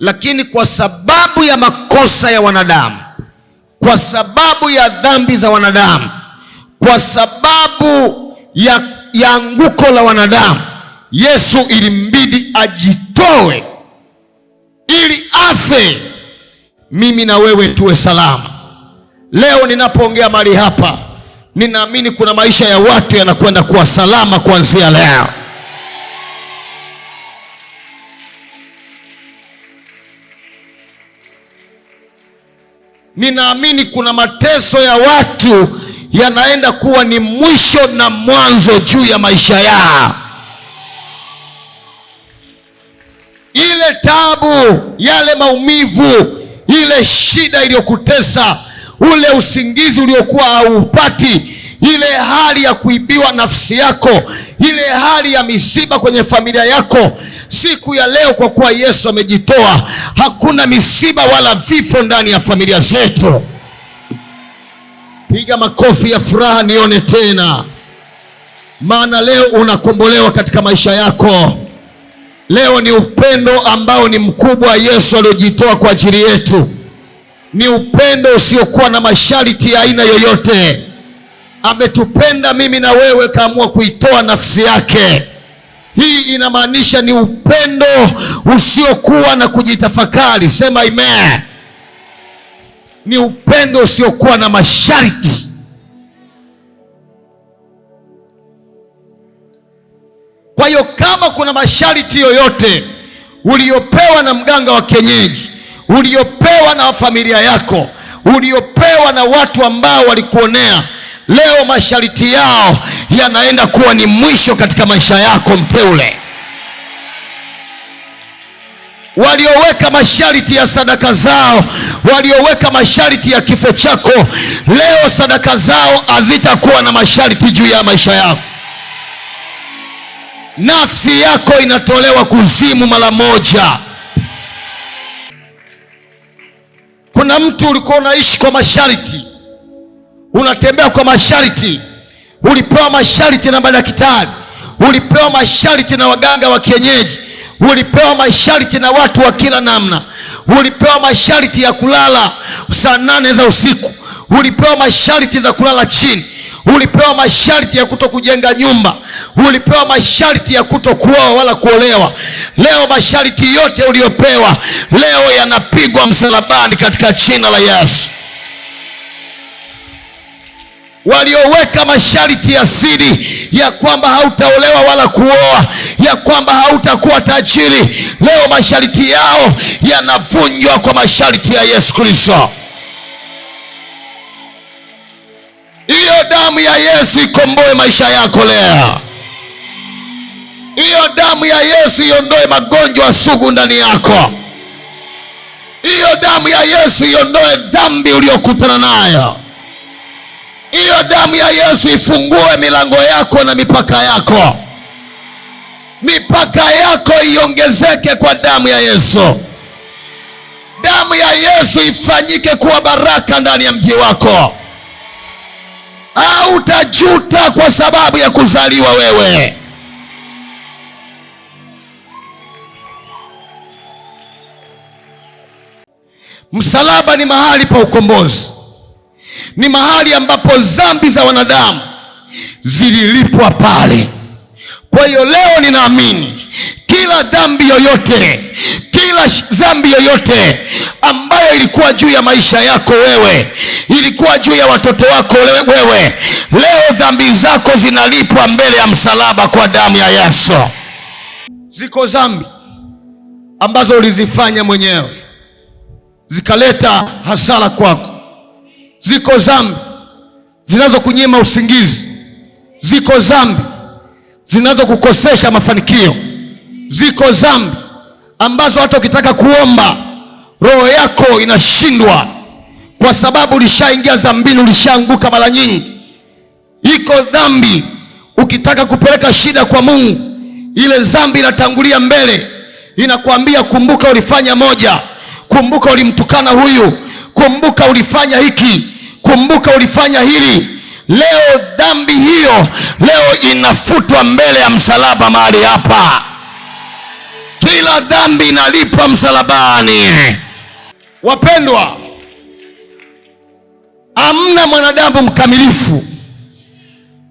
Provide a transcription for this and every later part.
Lakini kwa sababu ya makosa ya wanadamu, kwa sababu ya dhambi za wanadamu, kwa sababu ya anguko la wanadamu, Yesu ilimbidi ajitoe ili afe mimi na wewe tuwe salama. Leo ninapoongea mahali hapa, ninaamini kuna maisha ya watu yanakwenda kuwa salama kuanzia leo. Ninaamini kuna mateso ya watu yanaenda kuwa ni mwisho na mwanzo juu ya maisha yao. Ile taabu, yale maumivu, ile shida iliyokutesa, ule usingizi uliokuwa haupati, ile hali ya kuibiwa nafsi yako, ile hali ya misiba kwenye familia yako, siku ya leo kwa kuwa Yesu amejitoa, hakuna misiba wala vifo ndani ya familia zetu. Piga makofi ya furaha nione tena. Maana leo unakombolewa katika maisha yako. Leo ni upendo ambao ni mkubwa Yesu aliojitoa kwa ajili yetu. Ni upendo usiokuwa na masharti ya aina yoyote. Ametupenda mimi na wewe, kaamua kuitoa nafsi yake. Hii inamaanisha ni upendo usiokuwa na kujitafakari. Sema amen. Ni upendo usiokuwa na masharti. Kwa hiyo kama kuna masharti yoyote uliopewa na mganga wa kienyeji, uliopewa na familia yako, uliopewa na watu ambao walikuonea, leo masharti yao yanaenda kuwa ni mwisho katika maisha yako mteule. Walioweka masharti ya sadaka zao, walioweka masharti ya kifo chako, leo sadaka zao hazitakuwa na masharti juu ya maisha yako. Nafsi yako inatolewa kuzimu mara moja. Kuna mtu ulikuwa unaishi kwa masharti, unatembea kwa masharti, ulipewa masharti na madaktari, ulipewa masharti na waganga wa kienyeji, ulipewa masharti na watu wa kila namna, ulipewa masharti ya kulala saa 8 za usiku, ulipewa masharti za kulala chini, ulipewa masharti ya kutokujenga nyumba, ulipewa masharti ya kutokuoa wala kuolewa. Leo masharti yote uliopewa leo yanapigwa msalabani katika jina la Yesu. Walioweka masharti ya siri ya kwamba hautaolewa wala kuoa, ya kwamba hautakuwa tajiri, leo masharti yao yanavunjwa kwa masharti ya Yesu Kristo. Hiyo damu ya Yesu ikomboe maisha yako leo. Hiyo damu ya Yesu iondoe magonjwa sugu ndani yako. Hiyo damu ya Yesu iondoe dhambi uliyokutana nayo. Hiyo damu ya Yesu ifungue milango yako na mipaka yako. Mipaka yako iongezeke kwa damu ya Yesu. Damu ya Yesu ifanyike kuwa baraka ndani ya mji wako. Hautajuta kwa sababu ya kuzaliwa wewe. Msalaba ni mahali pa ukombozi. Ni mahali ambapo dhambi za wanadamu zililipwa pale. Kwa hiyo leo ninaamini kila dhambi yoyote, kila dhambi yoyote ambayo ilikuwa juu ya maisha yako wewe, ilikuwa juu ya watoto wako wewe, leo dhambi zako zinalipwa mbele ya msalaba kwa damu ya Yesu. Ziko dhambi ambazo ulizifanya mwenyewe zikaleta hasara kwako. Ziko dhambi zinazokunyima usingizi. Ziko dhambi zinazokukosesha mafanikio. Ziko dhambi ambazo hata ukitaka kuomba roho yako inashindwa, kwa sababu ulishaingia dhambini, ulishaanguka mara nyingi. Iko dhambi ukitaka kupeleka shida kwa Mungu, ile dhambi inatangulia mbele, inakwambia kumbuka ulifanya moja, kumbuka ulimtukana huyu, kumbuka ulifanya hiki, kumbuka ulifanya hili. Leo dhambi hiyo leo inafutwa mbele ya msalaba mahali hapa. Kila dhambi inalipwa msalabani. Wapendwa, hamna mwanadamu mkamilifu.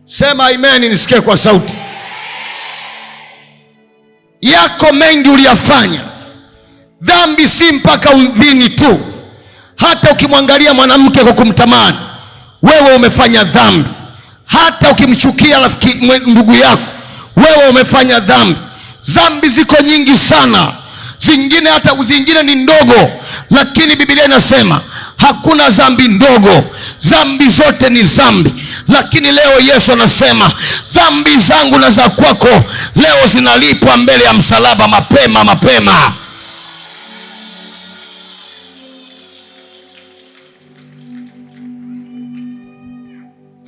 Sema amen nisikie kwa sauti. Yako mengi uliyafanya. Dhambi si mpaka udhini tu. Hata ukimwangalia mwanamke kwa kumtamani, wewe umefanya dhambi. Hata ukimchukia rafiki ndugu yako, wewe umefanya dhambi. Dhambi ziko nyingi sana. Zingine ni ndogo, lakini Biblia inasema hakuna dhambi ndogo. Dhambi zote ni dhambi. Lakini leo Yesu anasema dhambi zangu na za kwako leo zinalipwa mbele ya msalaba mapema.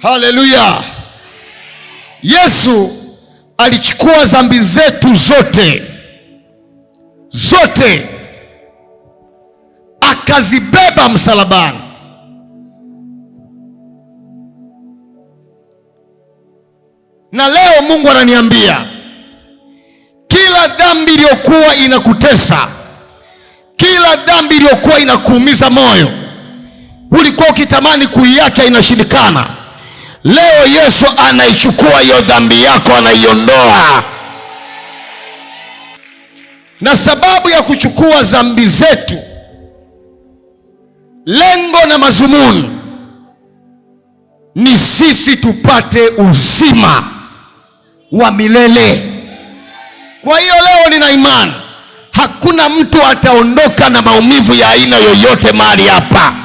Haleluya. Yesu alichukua dhambi zetu zote akazibeba msalabani. Na leo Mungu ananiambia kila dhambi iliyokuwa inakutesa, kila dhambi iliyokuwa inakuumiza moyo, ulikuwa ukitamani kuiacha inashindikana, leo Yesu anaichukua hiyo dhambi yako, anaiondoa. Na sababu ya kuchukua dhambi zetu, lengo na mazumuni ni sisi tupate uzima wa milele. Kwa hiyo leo nina imani hakuna mtu ataondoka na maumivu ya aina yoyote mahali hapa.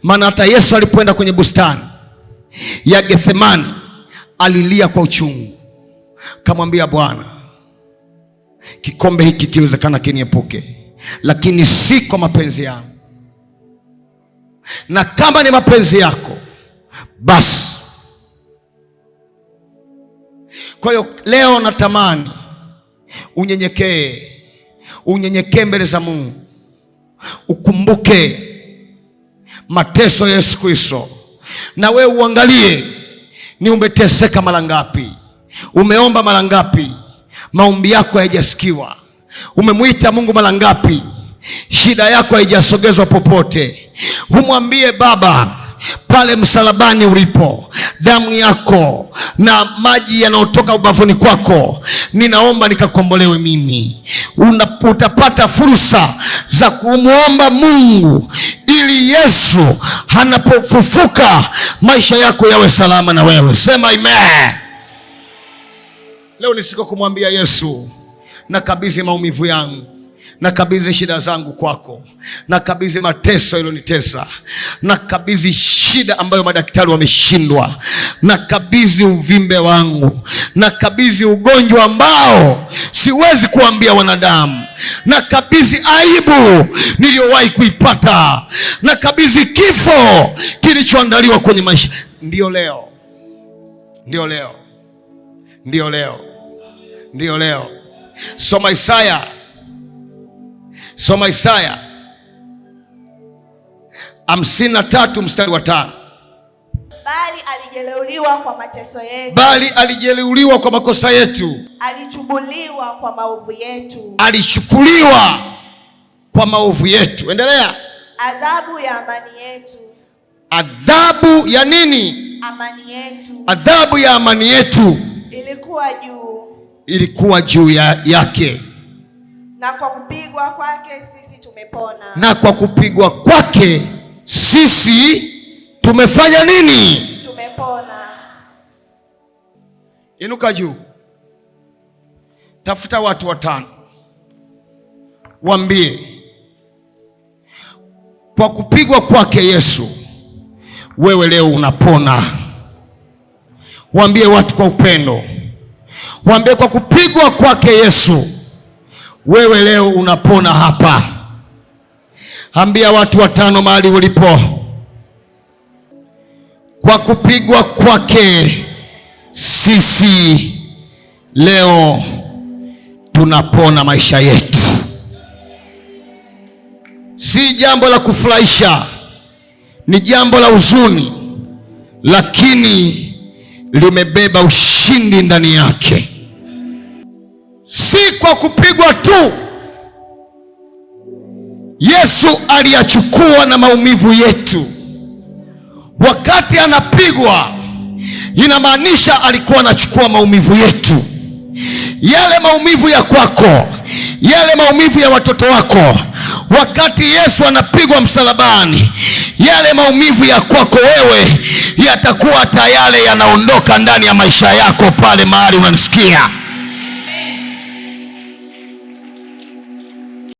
Maana hata Yesu alipoenda kwenye bustani ya Gethsemani alilia kwa uchungu, kamwambia Bwana, kikombe hiki kiwezekana kiniepuke, lakini si kwa mapenzi yangu, na kama ni mapenzi yako basi. Kwa hiyo leo natamani unyenyekee mbele za Mungu, ukumbuke mateso ya Yesu Kristo, na wewe uangalie ni umeteseka mara ngapi, umeomba mara ngapi, maombi yako hayajasikiwa, umemwita Mungu mara ngapi, shida yako haijasogezwa popote. Umwambie Baba, pale msalabani ulipo, damu yako na maji yanayotoka ubavuni kwako, ninaomba nikakombolewe mimi. Utapata fursa za kumwomba Mungu ili Yesu anapofufuka maisha yako yawe salama na wewe. Sema amen. Leo ni siku kumwambia Yesu, nakabidhi maumivu yangu, nakabidhi shida zangu kwako, nakabidhi mateso yaliyonitesa, nakabidhi shida ambayo madaktari wameshindwa, nakabidhi uvimbe wangu, nakabidhi ugonjwa ambao siwezi kuambia wanadamu, nakabidhi aibu niliyowahi kuipata, nakabidhi kifo kilichoandaliwa kwenye maisha. Ndio leo. Soma Isaya 53 mstari wa 5. Bali alijeruhiwa kwa mateso yetu, bali alijeruhiwa kwa makosa yetu, alichubuliwa kwa maovu yetu, alichukuliwa kwa maovu yetu. Endelea. Adhabu ya amani yetu. Adhabu ya nini? Amani yetu. Adhabu ya amani yetu ilikuwa juu yake, na kwa kupigwa kwake sisi tumepona. Na kwa kupigwa kwake sisi tumefanya nini? Tumepona. Inuka juu, tafuta watu 5, waambie kwa kupigwa kwake Yesu wewe leo unapona. Waambie watu kwa upendo, waambie kwa kupigwa kwake Yesu wewe leo unapona hapa. Ambia watu 5 mahali ulipo, kwa kupigwa kwake sisi leo tunapona maisha yetu. Si jambo la kufurahisha, ni jambo la huzuni, lakini limebeba ushindi ndani yake. si kwa kupigwa tu. Yesu aliyachukua na maumivu yetu. Wakati anapigwa, inamaanisha alikuwa anachukua maumivu yetu. Yale maumivu ya kwako, yale maumivu ya watoto wako, wakati Yesu anapigwa msalabani, yale maumivu ya kwako wewe yatakuwa tayari yanaondoka ndani ya maisha yako pale mahali unanisikia.